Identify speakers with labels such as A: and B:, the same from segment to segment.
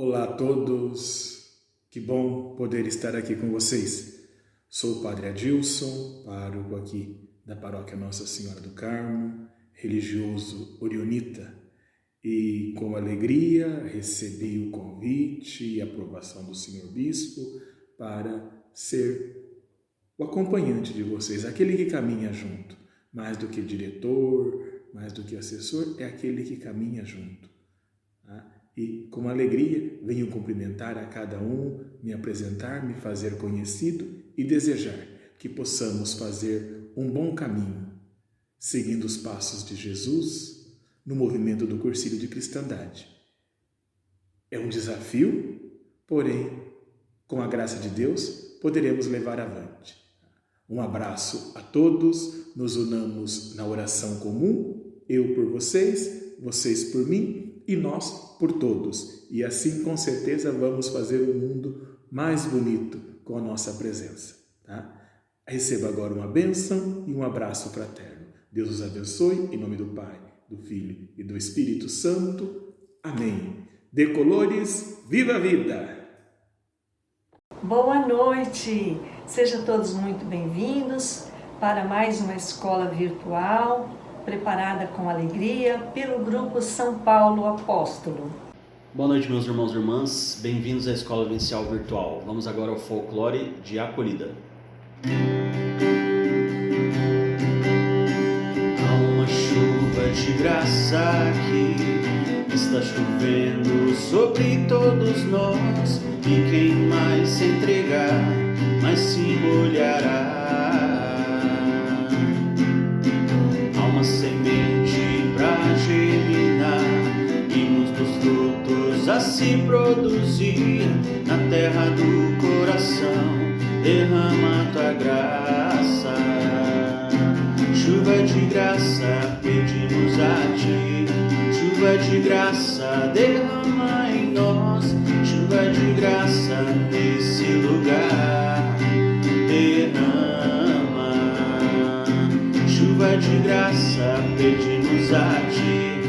A: Olá a todos, que bom poder estar aqui com vocês. Sou o Padre Adilson, pároco aqui da Paróquia Nossa Senhora do Carmo, religioso orionita, e com alegria recebi o convite e a aprovação do Senhor Bispo para ser o acompanhante de vocês, aquele que caminha junto, mais do que diretor, mais do que assessor, é aquele que caminha junto. Tá? E com alegria venho cumprimentar a cada um, me apresentar, me fazer conhecido e desejar que possamos fazer um bom caminho, seguindo os passos de Jesus no movimento do Cursilho de Cristandade. É um desafio, porém, com a graça de Deus, poderemos levar avante. Um abraço a todos, nos unamos na oração comum, eu por vocês, vocês por mim, e nós por todos. E assim, com certeza, vamos fazer um mundo mais bonito com a nossa presença. Tá? Receba agora uma bênção e um abraço fraterno. Deus os abençoe, em nome do Pai, do Filho e do Espírito Santo. Amém. De colores, viva a vida!
B: Boa noite! Sejam todos muito bem-vindos para mais uma escola virtual, preparada com alegria pelo Grupo São Paulo Apóstolo.
C: Boa noite, meus irmãos e irmãs. Bem-vindos à Escola Vivencial Virtual. Vamos agora ao folclore de acolhida. Há uma chuva de graça que está chovendo sobre todos nós, e quem mais se entregar, mais se molhará. Semente pra germinar e muitos frutos a se produzir na terra do coração. Derrama tua graça, chuva de graça, pedimos a ti. Chuva de graça, derrama em nós. Chuva de graça nesse lugar, derrama. Chuva de graça, pedimos a ti.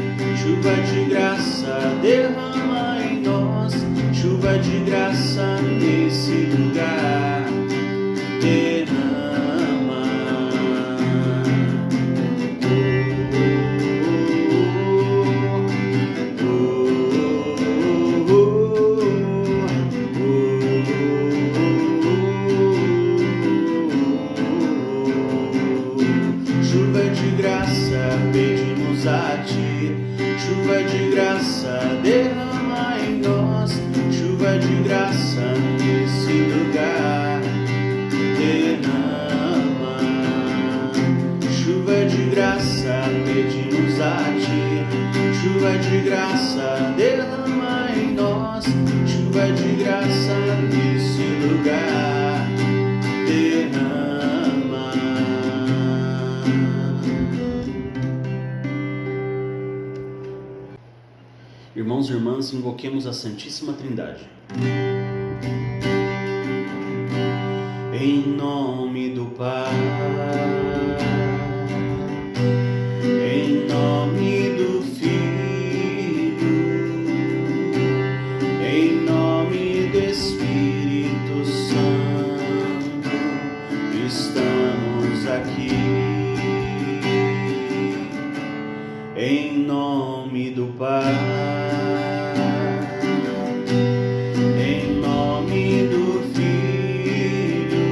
C: Chuva de graça, derrama em nós. Chuva de graça nesse lugar, derrama. Chuva de graça, pedimos a ti. Chuva de graça, derrama em nós. Chuva de graça nesse lugar, derrama. Chuva de graça, pedimos a ti. Chuva de graça, derrama em nós. Chuva de graça nesse lugar, derrama. Irmãos e irmãs, invoquemos a Santíssima Trindade. Em nome do Pai, em nome do Filho, em nome do Espírito Santo, estamos aqui. Em nome do Pai, em nome do Filho,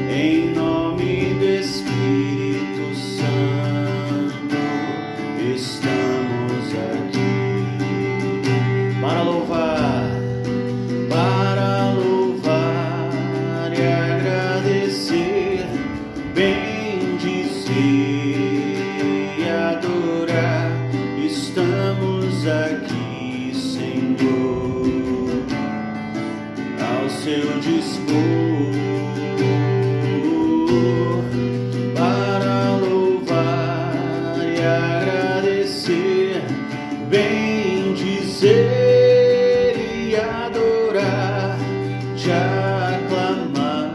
C: em nome do Espírito Santo, estamos aqui para louvar e agradecer, bendizer e adorar. Estamos aqui, Senhor, ao seu dispor, para louvar e agradecer, bendizer e adorar, te aclamar,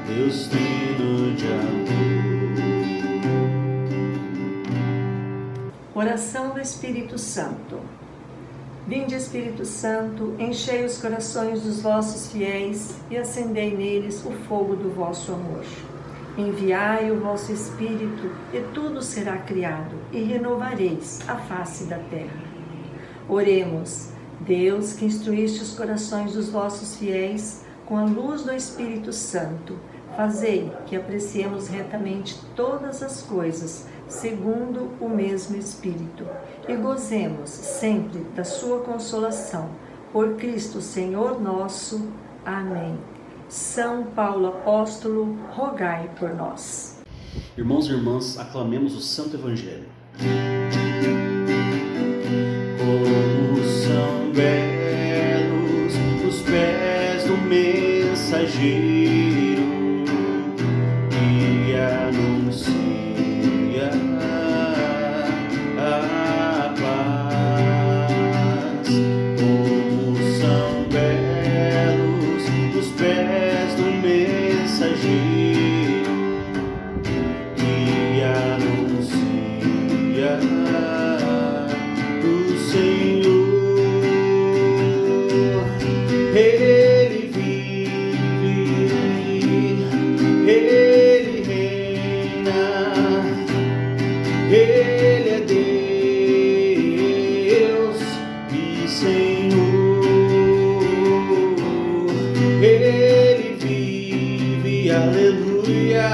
C: Deus Trino de amor.
B: Oração do Espírito Santo. Vinde, Espírito Santo, enchei os corações dos vossos fiéis e acendei neles o fogo do vosso amor. Enviai o vosso Espírito, e tudo será criado, e renovareis a face da terra. Oremos. Deus, que instruíste os corações dos vossos fiéis com a luz do Espírito Santo, fazei que apreciemos retamente todas as coisas, segundo o mesmo Espírito, e gozemos sempre da sua consolação. Por Cristo Senhor nosso. Amém. São Paulo Apóstolo, rogai por nós.
C: Irmãos e irmãs, aclamemos o Santo Evangelho. Como são belos os pés do mensageiro que anuncia a paz. Como são belos os pés do mensageiro que anuncia o Senhor. Ele vive, Ele reina, Ele é Deus e Senhor. Ele vive, aleluia,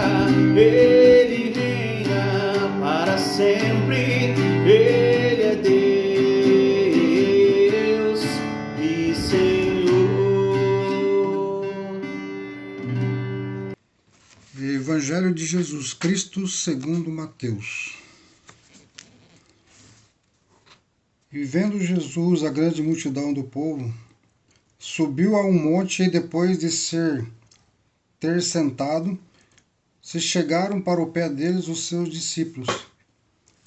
C: Ele reina para sempre, Ele é Deus e Senhor.
D: Evangelho de Jesus Cristo segundo Mateus. E vendo Jesus a grande multidão do povo, subiu a um monte e depois de ter sentado, se chegaram para o pé deles os seus discípulos.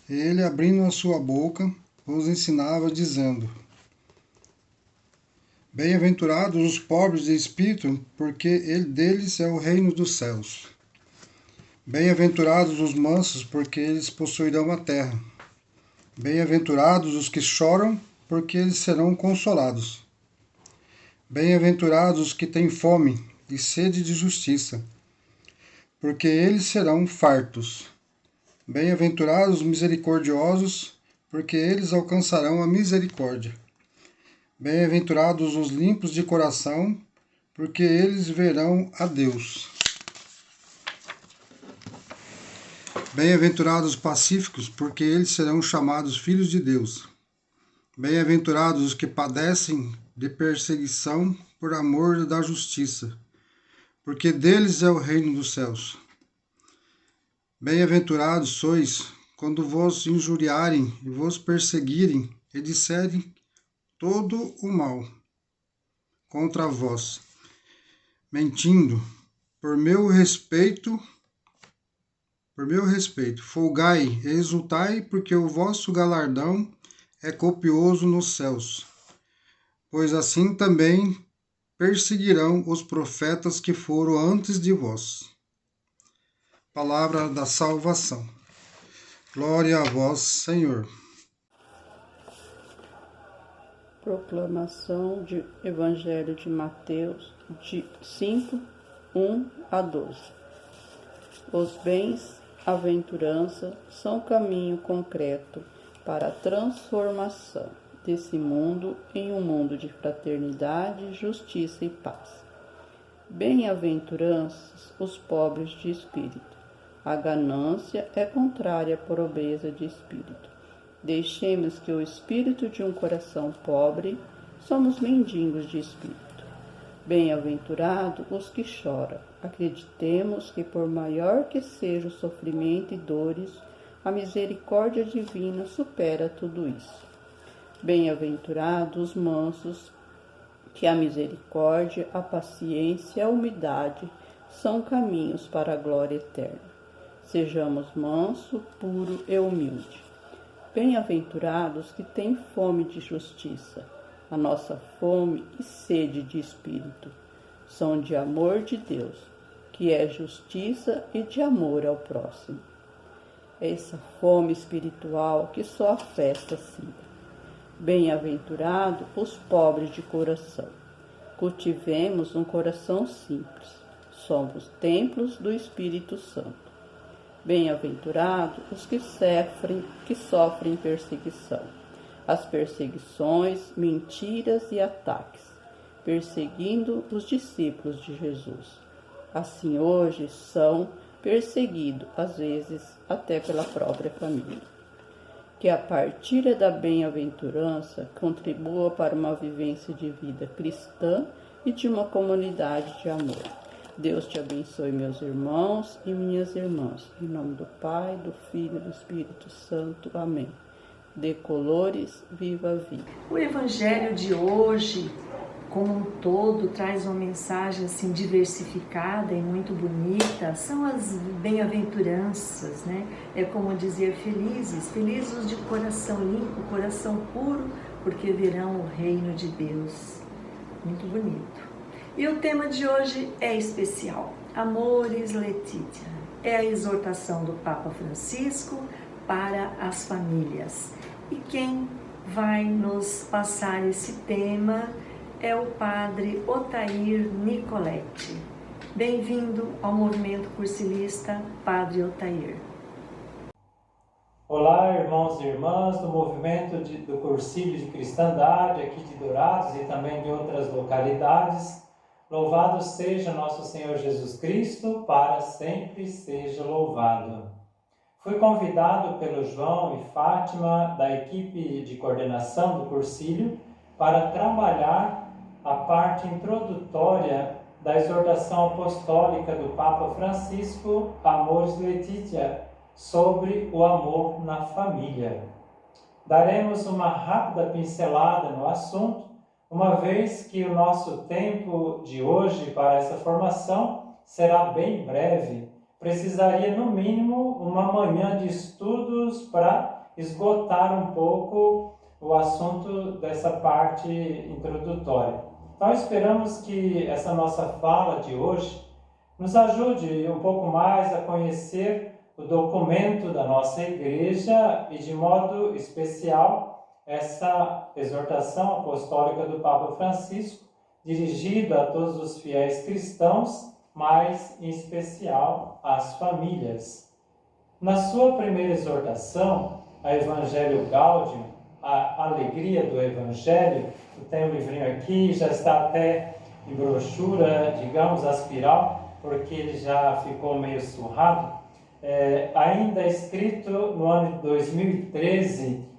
D: E ele, abrindo a sua boca, os ensinava, dizendo: Bem-aventurados os pobres de espírito, porque deles é o reino dos céus. Bem-aventurados os mansos, porque eles possuirão a terra. Bem-aventurados os que choram, porque eles serão consolados. Bem-aventurados os que têm fome e sede de justiça, porque eles serão fartos. Bem-aventurados os misericordiosos, porque eles alcançarão a misericórdia. Bem-aventurados os limpos de coração, porque eles verão a Deus. Bem-aventurados os pacíficos, porque eles serão chamados filhos de Deus. Bem-aventurados os que padecem de perseguição por amor da justiça, porque deles é o reino dos céus. Bem-aventurados sois quando vos injuriarem e vos perseguirem e disserem todo o mal contra vós, mentindo, por meu respeito, folgai e exultai, porque o vosso galardão é copioso nos céus, pois assim também perseguirão os profetas que foram antes de vós. Palavra da salvação. Glória a vós, Senhor.
E: Proclamação do Evangelho de Mateus, de 5, 1 a 12. Os bens-aventurança são caminho concreto para a transformação desse mundo em um mundo de fraternidade, justiça e paz. Bem-aventuranças os pobres de espírito. A ganância é contrária à pobreza de espírito. Deixemos que o espírito de um coração pobre, somos mendigos de espírito. Bem-aventurado os que choram. Acreditemos que, por maior que seja o sofrimento e dores, a misericórdia divina supera tudo isso. Bem-aventurados os mansos, que a misericórdia, a paciência e a humildade são caminhos para a glória eterna. Sejamos manso, puro e humilde. Bem-aventurados que têm fome de justiça. A nossa fome e sede de espírito são de amor de Deus, que é justiça e de amor ao próximo. essa fome espiritual que só a festa sinta. Bem-aventurado os pobres de coração. Cultivemos um coração simples. Somos templos do Espírito Santo. Bem-aventurados os que sofrem perseguição. As perseguições, mentiras e ataques, perseguindo os discípulos de Jesus. Assim hoje são perseguidos, às vezes até pela própria família. Que a partilha da bem-aventurança contribua para uma vivência de vida cristã e de uma comunidade de amor. Deus te abençoe, meus irmãos e minhas irmãs. Em nome do Pai, do Filho e do Espírito Santo. Amém. De colores, viva a vida.
B: O Evangelho de hoje, como um todo, traz uma mensagem assim diversificada e muito bonita. São as bem-aventuranças, né? É como dizer felizes os de coração limpo, coração puro, porque verão o reino de Deus. Muito bonito. E o tema de hoje é especial. Amoris Laetitia. É a exortação do Papa Francisco para as famílias. E quem vai nos passar esse tema é o Padre Otair Nicoletti. Bem-vindo ao Movimento Cursilista, Padre Otair.
F: Olá, irmãos e irmãs do Movimento do Cursilho de Cristandade, aqui de Dourados e também de outras localidades. Louvado seja nosso Senhor Jesus Cristo, para sempre seja louvado. Fui convidado pelo João e Fátima, da equipe de coordenação do Cursilho, para trabalhar a parte introdutória da exortação apostólica do Papa Francisco, Amoris Laetitia, sobre o amor na família. Daremos uma rápida pincelada no assunto, uma vez que o nosso tempo de hoje para essa formação será bem breve. Precisaria, no mínimo, uma manhã de estudos para esgotar um pouco o assunto dessa parte introdutória. Então, esperamos que essa nossa fala de hoje nos ajude um pouco mais a conhecer o documento da nossa Igreja e, de modo especial, essa exortação apostólica do Papa Francisco, dirigida a todos os fiéis cristãos, mas em especial às famílias. Na sua primeira exortação, a Evangelho Gaudium, a alegria do Evangelho, eu tenho um livrinho aqui, já está até em brochura, digamos, aspiral, porque ele já ficou meio surrado, ainda escrito no ano de 2013,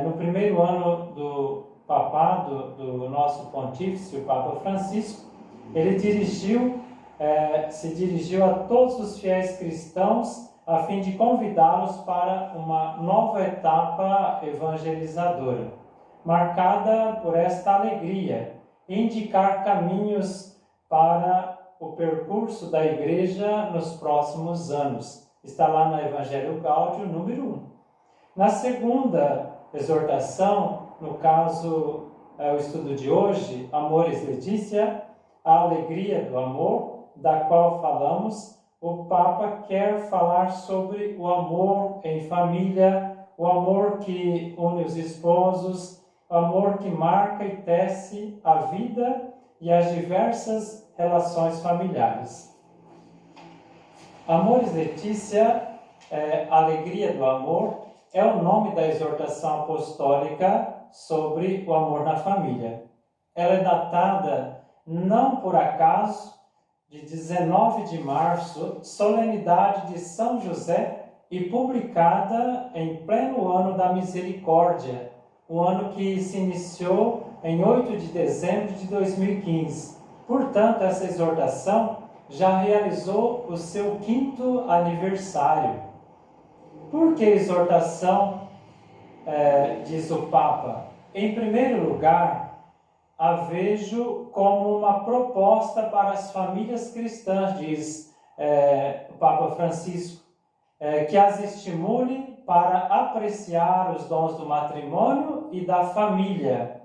F: no primeiro ano do papado do nosso pontífice, o Papa Francisco. Ele se dirigiu a todos os fiéis cristãos a fim de convidá-los para uma nova etapa evangelizadora, marcada por esta alegria, e indicar caminhos para o percurso da Igreja nos próximos anos. Está lá no Evangelho Gaudium, número 1. Na segunda exortação, no caso, o estudo de hoje, Amoris Laetitia, a alegria do amor, da qual falamos, o Papa quer falar sobre o amor em família, o amor que une os esposos, o amor que marca e tece a vida e as diversas relações familiares. Amoris Laetitia, alegria do amor, é o nome da exortação apostólica sobre o amor na família. Ela é datada, não por acaso, de 19 de março, solenidade de São José, e publicada em pleno ano da Misericórdia, o ano que se iniciou em 8 de dezembro de 2015. Portanto, essa exortação já realizou o seu 5º aniversário. Por que exortação, diz o Papa? Em primeiro lugar, a vejo como uma proposta para as famílias cristãs, diz o Papa Francisco, que as estimule para apreciar os dons do matrimônio e da família,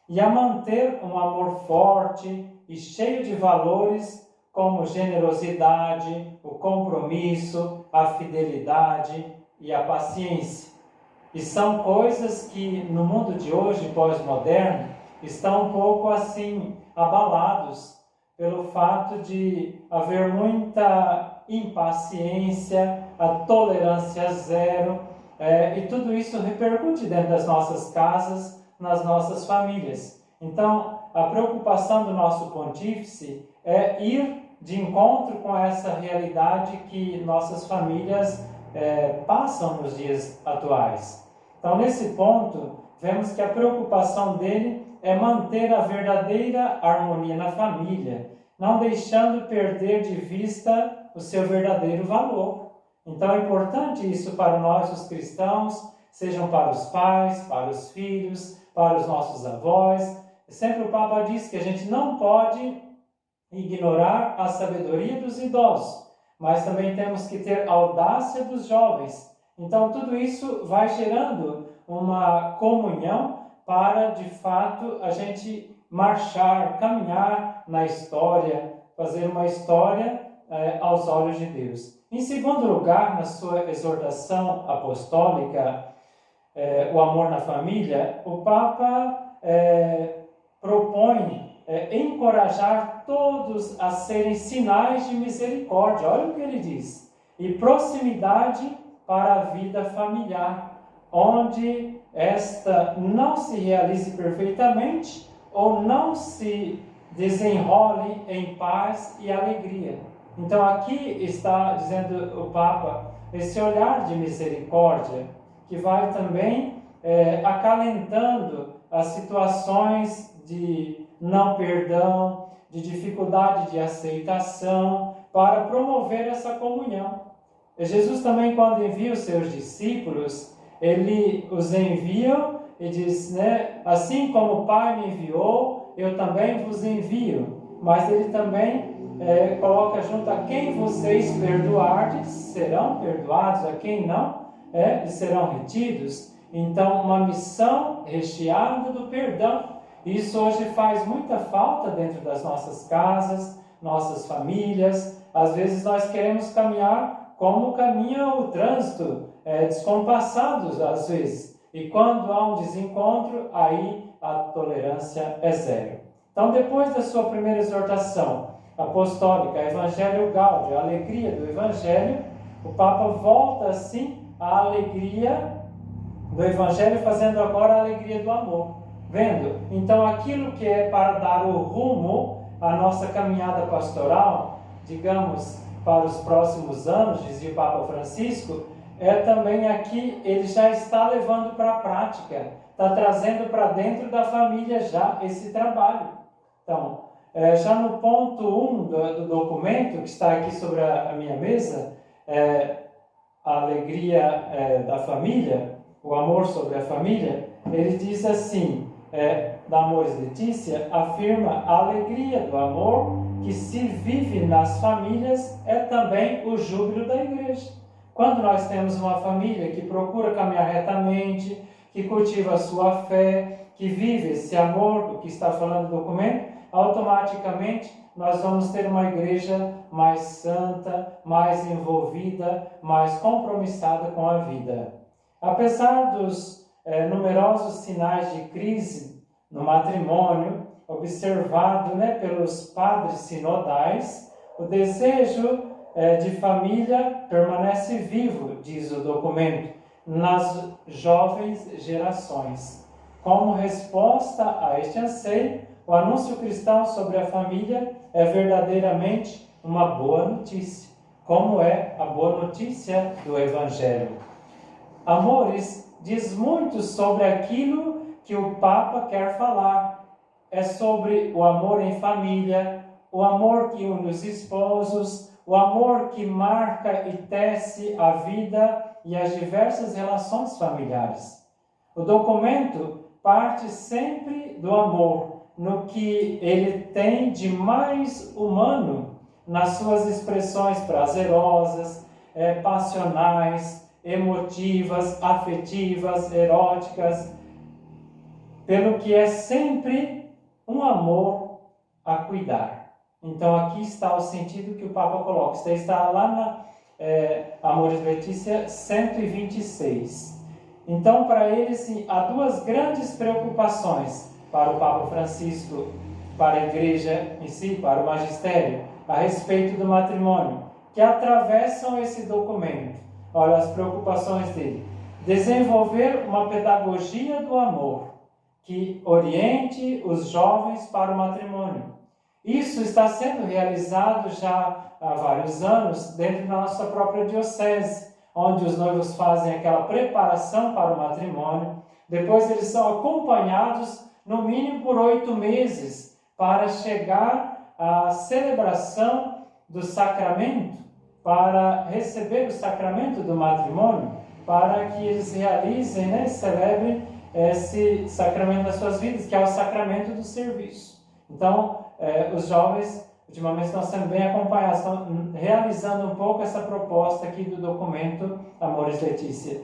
F: e a manter um amor forte e cheio de valores como generosidade, o compromisso, a fidelidade, e a paciência. E são coisas que no mundo de hoje, pós-moderno, estão um pouco assim abalados pelo fato de haver muita impaciência, a tolerância zero, e tudo isso repercute dentro das nossas casas, nas nossas famílias. Então, a preocupação do nosso pontífice é ir de encontro com essa realidade que nossas famílias passam nos dias atuais. Então, nesse ponto, vemos que a preocupação dele é manter a verdadeira harmonia na família, não deixando perder de vista o seu verdadeiro valor. Então, é importante isso para nós, os cristãos, sejam para os pais, para os filhos, para os nossos avós. Sempre o Papa diz que a gente não pode ignorar a sabedoria dos idosos, mas também temos que ter a audácia dos jovens. Então, tudo isso vai gerando uma comunhão para, de fato, a gente marchar, caminhar na história, fazer uma história aos olhos de Deus. Em segundo lugar, na sua exortação apostólica, o amor na família, o Papa propõe encorajar todos a serem sinais de misericórdia. Olha o que ele diz. E proximidade para a vida familiar, onde esta não se realize perfeitamente ou não se desenrole em paz e alegria. Então aqui está dizendo o Papa, esse olhar de misericórdia, que vai também acalentando as situações de não perdão, de dificuldade de aceitação, para promover essa comunhão. Jesus também, quando envia os seus discípulos, ele os envia e diz, assim como o Pai me enviou, eu também vos envio. Mas ele também coloca junto, a quem vocês perdoardes, serão perdoados, a quem não, serão retidos. Então, uma missão recheada do perdão. Isso hoje faz muita falta dentro das nossas casas, nossas famílias. Às vezes nós queremos caminhar como caminha o trânsito, descompassados às vezes. E quando há um desencontro, aí a tolerância é zero. Então, depois da sua primeira exortação apostólica, Evangelho Gaudium, a alegria do Evangelho, o Papa volta assim à alegria do Evangelho, fazendo agora a alegria do amor. Vendo? Então, aquilo que é para dar o rumo à nossa caminhada pastoral, digamos, para os próximos anos, dizia o Papa Francisco, também aqui ele já está levando para a prática, está trazendo para dentro da família já esse trabalho. Então, já no ponto 1 do documento, que está aqui sobre a minha mesa, a alegria da família, o amor sobre a família, ele diz assim, da Amores Letícia, afirma a alegria do amor que se vive nas famílias é também o júbilo da igreja. Quando nós temos uma família que procura caminhar retamente, que cultiva a sua fé, que vive esse amor do que está falando o documento, automaticamente nós vamos ter uma igreja mais santa, mais envolvida, mais compromissada com a vida. Apesar dos numerosos sinais de crise no matrimônio, observado pelos padres sinodais, o desejo de família permanece vivo, diz o documento, nas jovens gerações. Como resposta a este anseio, o anúncio cristão sobre a família é verdadeiramente uma boa notícia, como é a boa notícia do Evangelho. Amores diz muito sobre aquilo que o Papa quer falar. É sobre o amor em família, o amor que une os esposos, o amor que marca e tece a vida e as diversas relações familiares. O documento parte sempre do amor, no que ele tem de mais humano, nas suas expressões prazerosas, passionais, emotivas, afetivas, eróticas, pelo que é sempre um amor a cuidar. Então aqui está o sentido que o Papa coloca. Está lá Amoris Laetitia 126. Então, para eles, há duas grandes preocupações para o Papa Francisco, para a Igreja em si, para o magistério, a respeito do matrimônio, que atravessam esse documento. Olha as preocupações dele. Desenvolver uma pedagogia do amor que oriente os jovens para o matrimônio. Isso está sendo realizado já há vários anos dentro da nossa própria diocese, onde os noivos fazem aquela preparação para o matrimônio. Depois eles são acompanhados no mínimo por 8 meses para chegar à celebração do sacramento, para receber o sacramento do matrimônio, para que eles realizem, celebrem esse sacramento das suas vidas, que é o sacramento do serviço. Então, os jovens, ultimamente, estão sendo bem acompanhados, estão realizando um pouco essa proposta aqui do documento Amoris Laetitia.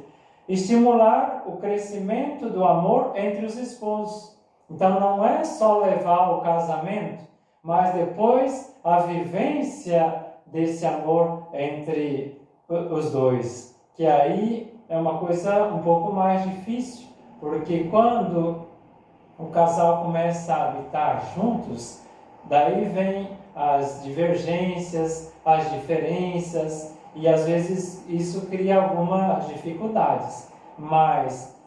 F: Estimular o crescimento do amor entre os esposos. Então, não é só levar o casamento, mas depois a vivência desse amor entre os dois, que aí é uma coisa um pouco mais difícil, porque quando o casal começa a habitar juntos, daí vem as divergências, as diferenças, e às vezes isso cria algumas dificuldades. Mas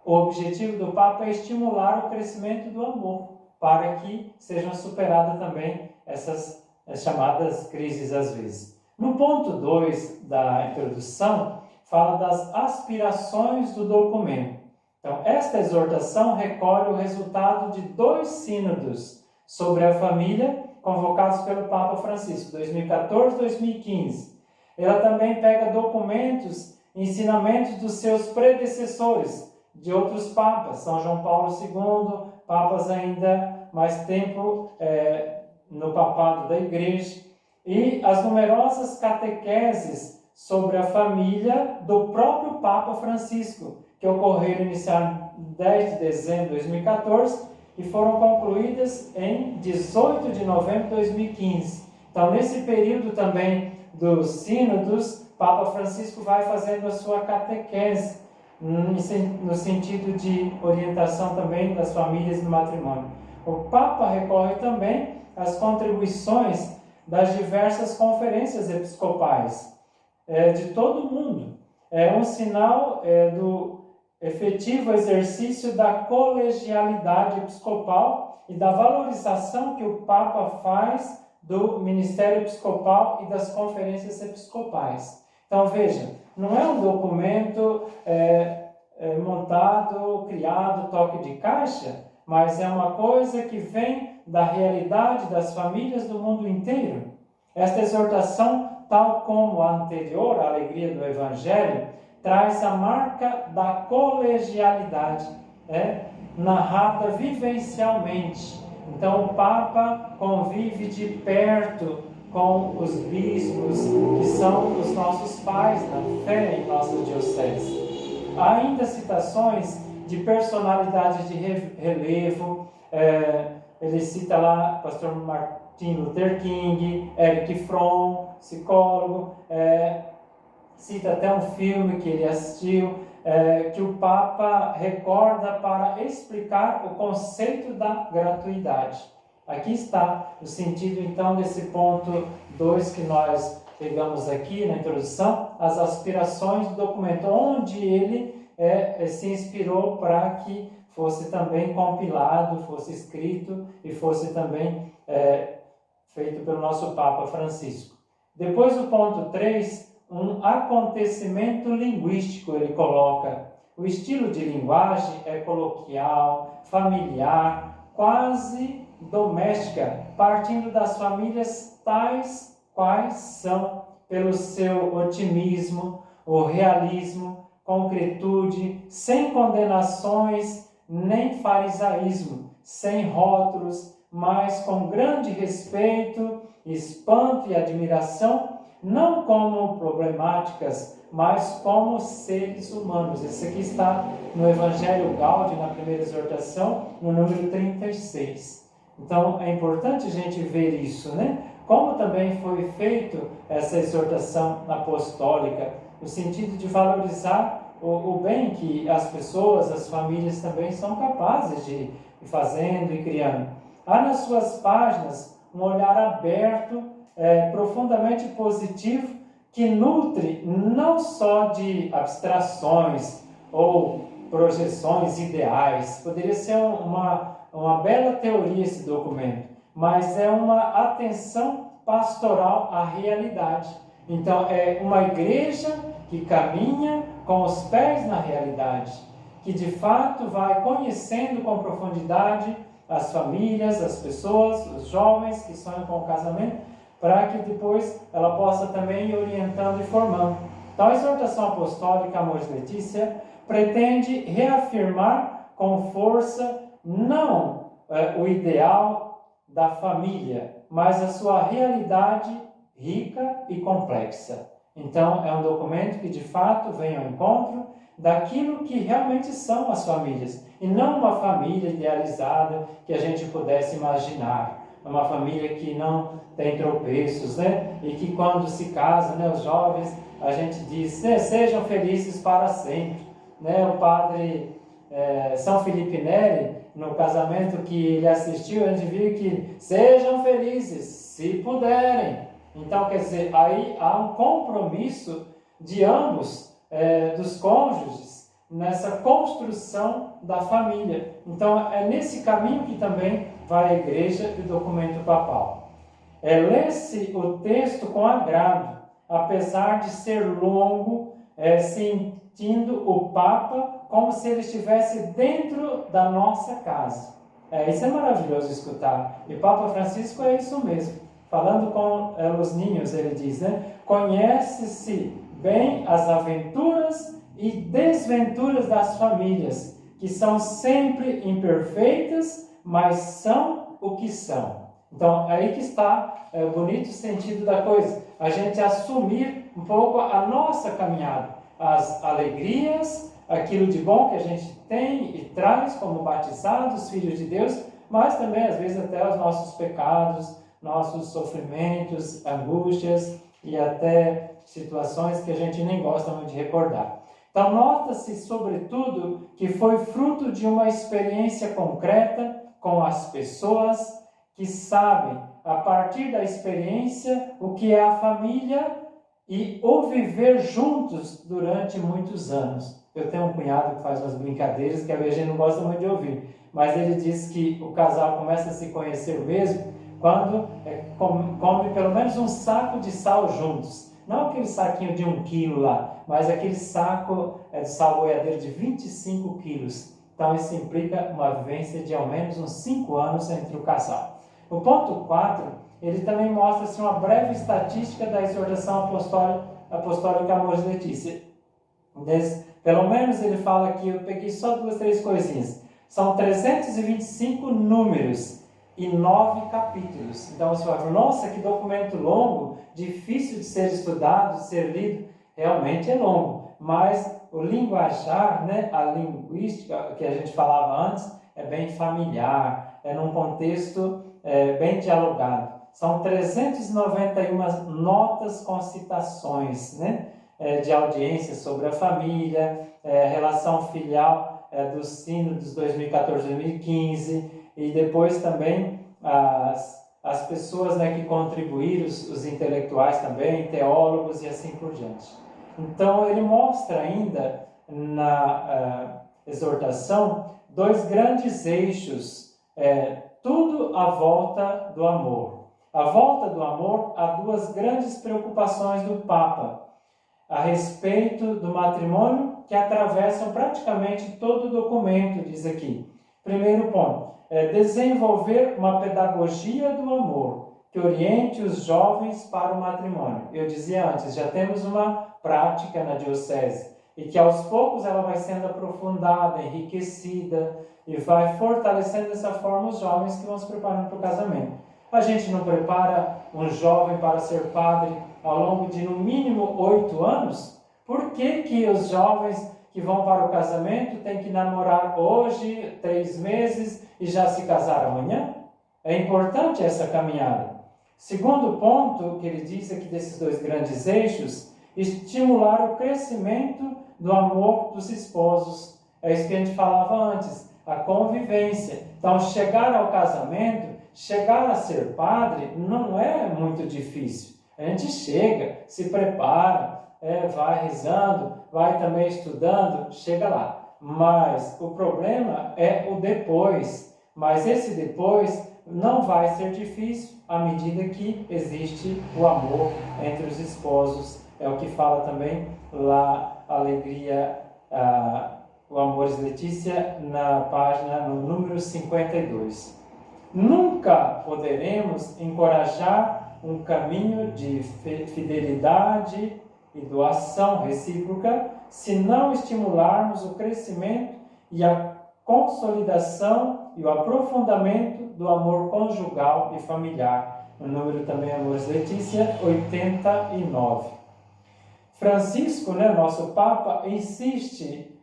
F: o objetivo do Papa é estimular o crescimento do amor, para que sejam superadas também essas chamadas crises às vezes. No ponto 2 da introdução, fala das aspirações do documento. Então, esta exortação recolhe o resultado de 2 sínodos sobre a família, convocados pelo Papa Francisco, 2014 e 2015. Ela também pega documentos, ensinamentos dos seus predecessores, de outros papas, São João Paulo II, papas ainda mais tempo no papado da Igreja, e as numerosas catequeses sobre a família do próprio Papa Francisco, que ocorreram inicialmente em 10 de dezembro de 2014 e foram concluídas em 18 de novembro de 2015. Então, nesse período também dos sínodos, Papa Francisco vai fazendo a sua catequese, no sentido de orientação também das famílias no matrimônio. O Papa recorre também às contribuições das diversas conferências episcopais de todo o mundo. É um sinal do efetivo exercício da colegialidade episcopal e da valorização que o Papa faz do ministério episcopal e das conferências episcopais. Então, veja, não é um documento montado, criado, toque de caixa, mas é uma coisa que vem da realidade das famílias do mundo inteiro. Esta exortação, tal como a anterior, a alegria do Evangelho, traz a marca da colegialidade, narrada vivencialmente. Então, o Papa convive de perto com os bispos, que são os nossos pais na fé em nossa diocese. Há ainda citações de personalidades de relevo. Ele cita lá pastor Martin Luther King, Erich Fromm, psicólogo, cita até um filme que ele assistiu, que o Papa recorda para explicar o conceito da gratuidade. Aqui está o sentido, então, desse ponto 2 que nós pegamos aqui na introdução, as aspirações do documento, onde ele se inspirou para que fosse também compilado, fosse escrito e fosse também feito pelo nosso Papa Francisco. Depois, o ponto 3, um acontecimento linguístico, ele coloca. O estilo de linguagem é coloquial, familiar, quase doméstica, partindo das famílias tais quais são, pelo seu otimismo, o realismo, concretude, sem condenações nem farisaísmo, sem rótulos, mas com grande respeito, espanto e admiração, não como problemáticas, mas como seres humanos. Esse aqui está no Evangelho Gaudium, na primeira exortação, no número 36. Então, é importante a gente ver isso, como também foi feito essa exortação apostólica, no sentido de valorizar o bem que as pessoas, as famílias também são capazes de ir fazendo e criando. Há nas suas páginas um olhar aberto, profundamente positivo, que nutre não só de abstrações ou projeções ideais. Poderia ser uma bela teoria esse documento, mas é uma atenção pastoral à realidade. Então, é uma igreja que caminha com os pés na realidade, que de fato vai conhecendo com profundidade as famílias, as pessoas, os jovens que sonham com o casamento, para que depois ela possa também ir orientando e formando. Então, a exortação apostólica Amoris Laetitia pretende reafirmar com força não o ideal da família, mas a sua realidade rica e complexa. Então, é um documento que de fato vem ao encontro daquilo que realmente são as famílias, e não uma família idealizada que a gente pudesse imaginar. Uma família que não tem tropeços, né? E que quando se casa, né, os jovens, a gente diz, né, sejam felizes para sempre. Né? O padre São Felipe Neri, no casamento que ele assistiu, a gente viu que sejam felizes, se puderem. Então, quer dizer, aí há um compromisso de ambos, dos cônjuges, nessa construção da família. Então, é nesse caminho que também vai a Igreja e o documento papal. Lê-se o texto com agrado, apesar de ser longo, sentindo o Papa como se ele estivesse dentro da nossa casa. Isso é maravilhoso escutar. E o Papa Francisco é isso mesmo. Falando com os ninhos, ele diz, né? Conhece-se bem as aventuras e desventuras das famílias, que são sempre imperfeitas, mas são o que são. Então, aí que está o bonito sentido da coisa. A gente assumir um pouco a nossa caminhada, as alegrias, aquilo de bom que a gente tem e traz como batizados, filhos de Deus, mas também, às vezes, até os nossos pecados, nossos sofrimentos, angústias e até situações que a gente nem gosta muito de recordar. Então, nota-se, sobretudo, que foi fruto de uma experiência concreta com as pessoas que sabem, a partir da experiência, o que é a família e o viver juntos durante muitos anos. Eu tenho um cunhado que faz umas brincadeiras que a gente não gosta muito de ouvir, mas ele diz que o casal começa a se conhecer mesmo quando come pelo menos um saco de sal juntos. Não aquele saquinho de 1 quilo lá, mas aquele saco de sal boiadeiro de 25 quilos. Então, isso implica uma vivência de ao menos uns 5 anos entre o casal. O ponto 4, ele também mostra uma breve estatística da exortação apostólica Amoris Laetitia. Pelo menos ele fala aqui, eu peguei só 2, 3 coisinhas. São 325 números e 9 capítulos. Então você fala, nossa, que documento longo, difícil de ser estudado, de ser lido. Realmente é longo, mas o linguajar, né, a linguística que a gente falava antes, é bem familiar, é num contexto bem dialogado. São 391 notas com citações, né, de audiência sobre a família, relação filial dos sínodos 2014-2015, e depois também as pessoas, né, que contribuíram, os intelectuais também, teólogos e assim por diante. Então, ele mostra ainda na exortação 2 grandes eixos, tudo à volta do amor. À volta do amor, há 2 grandes preocupações do Papa a respeito do matrimônio que atravessam praticamente todo o documento, diz aqui. Primeiro ponto, desenvolver uma pedagogia do amor que oriente os jovens para o matrimônio. Eu dizia antes, já temos uma prática na diocese e que aos poucos ela vai sendo aprofundada, enriquecida e vai fortalecendo dessa forma os jovens que vão se preparando para o casamento. A gente não prepara um jovem para ser padre ao longo de no mínimo 8 anos? Por que os jovens que vão para o casamento têm que namorar hoje, 3 meses e já se casar amanhã? É importante essa caminhada. Segundo ponto que ele diz aqui desses dois grandes eixos, estimular o crescimento do amor dos esposos. É isso que a gente falava antes, a convivência. Então, chegar ao casamento, chegar a ser padre, não é muito difícil. A gente chega, se prepara, vai rezando, vai também estudando, chega lá. Mas o problema é o depois. Mas esse depois não vai ser difícil à medida que existe o amor entre os esposos. É o que fala também lá, Alegria, o Amores Letícia, na página, no número 52. Nunca poderemos encorajar um caminho de fidelidade e doação recíproca se não estimularmos o crescimento e a consolidação e o aprofundamento do amor conjugal e familiar. No número também Amores Letícia, 89. Francisco, nosso Papa, insiste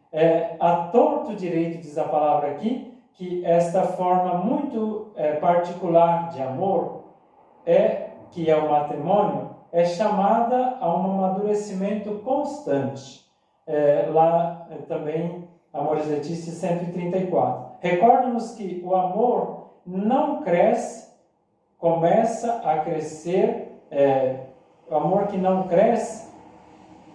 F: a torto direito, diz a palavra aqui, que esta forma muito particular de amor, que é o matrimônio, é chamada a um amadurecimento constante. Lá também, Amores Letícia 134. Recorda-nos que o amor não cresce, começa a crescer, o amor que não cresce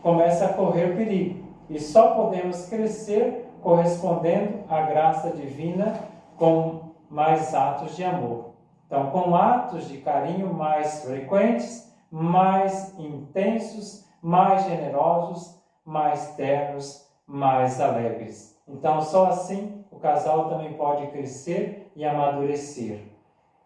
F: começa a correr perigo. E só podemos crescer correspondendo à graça divina com mais atos de amor. Então, com atos de carinho mais frequentes, mais intensos, mais generosos, mais ternos, mais alegres. Então, só assim o casal também pode crescer e amadurecer.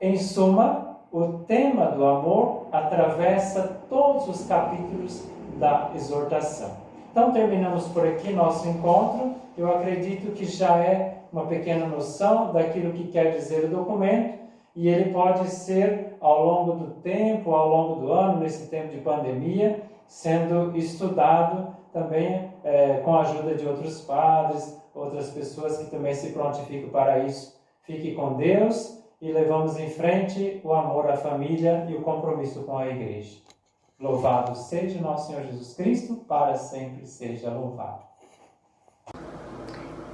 F: Em suma, o tema do amor atravessa todos os capítulos da exortação. Então, terminamos por aqui nosso encontro. Eu acredito que já é uma pequena noção daquilo que quer dizer o documento, e ele pode ser, ao longo do tempo, ao longo do ano, nesse tempo de pandemia, sendo estudado também com a ajuda de outros padres, outras pessoas que também se prontificam para isso. Fique com Deus e levamos em frente o amor à família e o compromisso com a Igreja. Louvado seja nosso Senhor Jesus Cristo, para sempre seja louvado.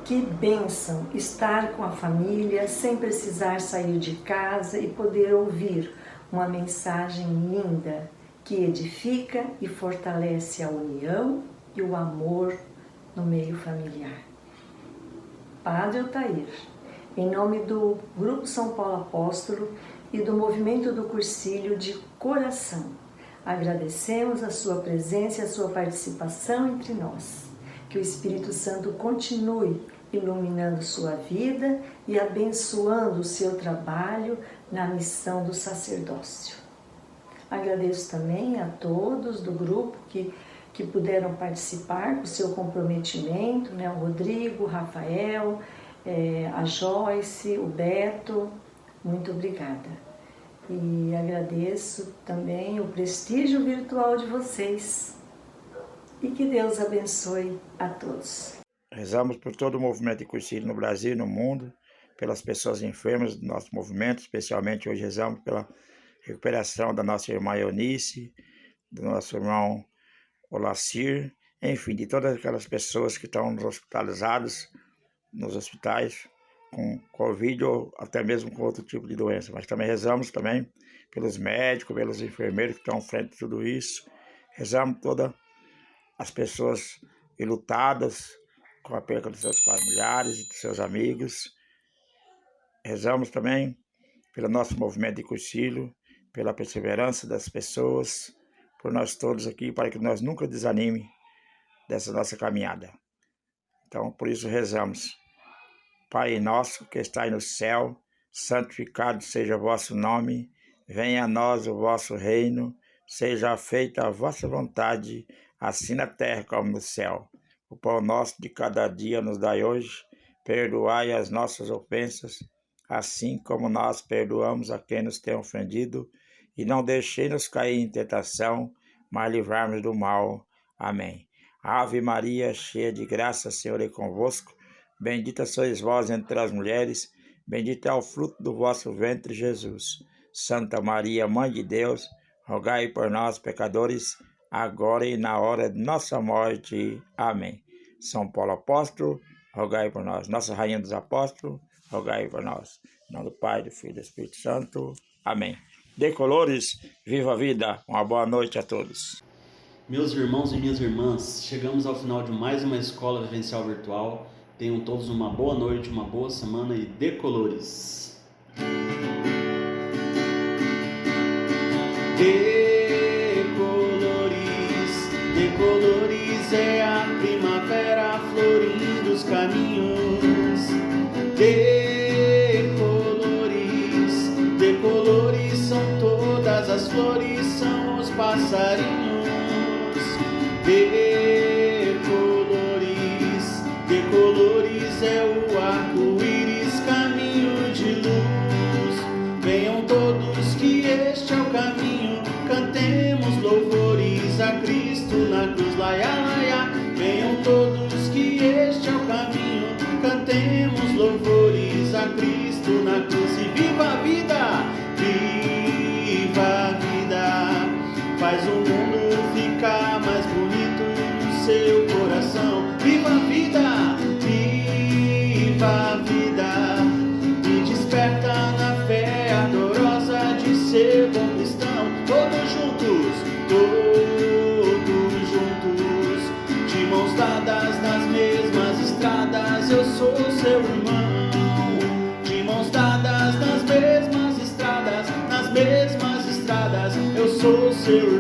B: Que bênção estar com a família sem precisar sair de casa e poder ouvir uma mensagem linda que edifica e fortalece a união e o amor no meio familiar. Padre Altair, em nome do Grupo São Paulo Apóstolo e do Movimento do Cursilho de Coração, agradecemos a sua presença e a sua participação entre nós. Que o Espírito Santo continue iluminando sua vida e abençoando o seu trabalho na missão do sacerdócio. Agradeço também a todos do grupo que puderam participar com o seu comprometimento, o Rodrigo, o Rafael, a Joyce, o Beto, muito obrigada. E agradeço também o prestígio virtual de vocês. E que Deus abençoe a todos.
G: Rezamos por todo o movimento de cursilho no Brasil e no mundo, pelas pessoas enfermas do nosso movimento, especialmente hoje rezamos pela recuperação da nossa irmã Eunice, do nosso irmão Olacir, enfim, de todas aquelas pessoas que estão hospitalizadas nos hospitais com Covid ou até mesmo com outro tipo de doença. Mas também rezamos também pelos médicos, pelos enfermeiros que estão à frente de tudo isso. Rezamos todas as pessoas enlutadas com a perda dos seus familiares e dos seus amigos. Rezamos também pelo nosso movimento de cursilho, pela perseverança das pessoas, por nós todos aqui, para que nós nunca desanime dessa nossa caminhada. Então, por isso rezamos. Pai nosso que estais no céu, santificado seja o vosso nome, venha a nós o vosso reino, seja feita a vossa vontade, assim na terra como no céu. O pão nosso de cada dia nos dai hoje, perdoai as nossas ofensas, assim como nós perdoamos a quem nos tem ofendido, e não deixei-nos cair em tentação, mas livrai-nos do mal. Amém. Ave Maria, cheia de graça, o Senhor é convosco, bendita sois vós entre as mulheres, bendito é o fruto do vosso ventre, Jesus. Santa Maria, Mãe de Deus, rogai por nós, pecadores, agora e na hora de nossa morte. Amém. São Paulo Apóstolo, rogai por nós. Nossa Rainha dos Apóstolos, rogai por nós. Em nome do Pai, do Filho e do Espírito Santo. Amém. Decolores, viva a vida. Uma boa noite a todos.
C: Meus irmãos e minhas irmãs, chegamos ao final de mais uma Escola Vivencial Virtual. Tenham todos uma boa noite, uma boa semana e decolores. Decolores é a primavera florindo os caminhos. Decolores são todas as flores, são os passarinhos. Decolores é o arco-íris, caminho de luz. Venham todos que este é o caminho, cantemos louvores a Cristo na cruz, laia, laia. Venham todos que este é o caminho, cantemos louvores a Cristo na cruz. E viva a vida, viva a vida, faz o mundo ficar mais bonito no seu coração. Viva a vida, viva a vida, me desperta na fé ardorosa de ser bom cristão. Todos juntos, de mãos dadas nas mesmas estradas, eu sou seu irmão. De mãos dadas nas mesmas estradas, eu sou seu irmão.